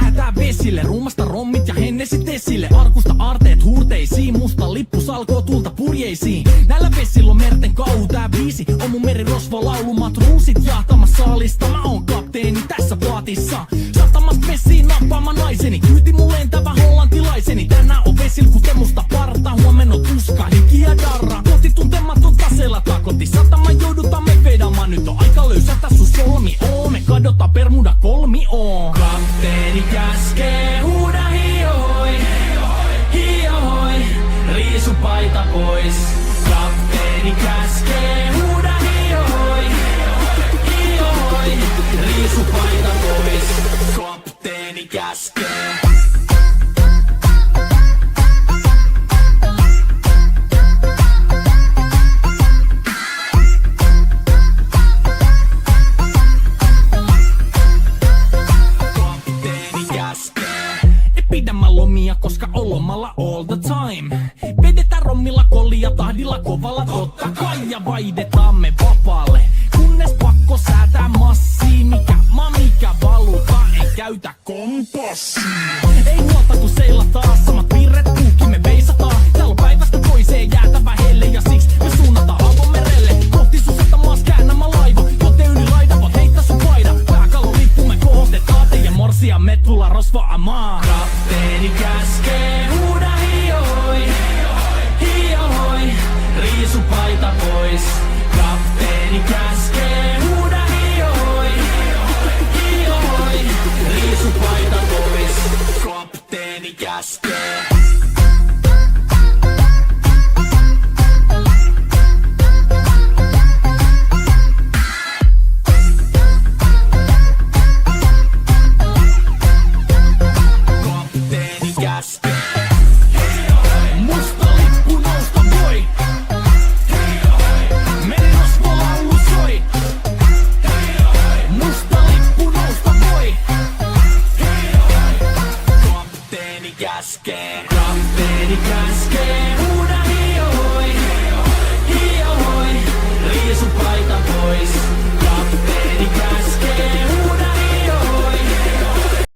lähetään vesille. Ruumasta rommit ja hennesit esille. Arkusta aarteet huurteisiin, musta lippu salkoo tulta purjeisiin. Näillä vesillä on merten kauhu, tää biisi on mun merirosvo laulu. Matruusit jahtamassa saalista, mä oon kapteeni tässä paatissa. Satamasta messiin nappaamaan naiseni, kyyti mun lentävä hollantilaiseni. Tänään on vesil ku temusta parta, huomenna tuska, hiki ja darra. Kohti tuntematon taseella takoti, satama joudutaan me vedamaan. Nyt on aika löysätä sun solmi, me kadota Bermuda kolmioon. Kapteeni käskee, huuda hiohoi, hiohoi, riisu paita pois. Kapteeni käskee, huuda hiohoi, hiohoi, riisu paita pois. Kapteeni käskee. Pidämä lomia, koska on lomalla all the time. Vedetään rommilla, kollia, tahdilla, kovalla totta kai. Ja vaihdetaan me vapaalle, kunnes pakko säätää massiin. Mikä valuta, ei käytä kompassia. Ei huolta kun seilataan, samat piirret puhki me veisataan. Täällä on päivästä toiseen jäätävä helle, ja siksi me suunnataan avomerelle. Kohti sun satamaas käännämä laiva, joten yli raida voit heittää sun paida. Pääkalon lippu me kohotetaan, teidän morsia me tulla rosvaamaan. Kapteeni käskee, huuda hiohoi, hiohoi, riisu paita pois. Kapteeni käskee.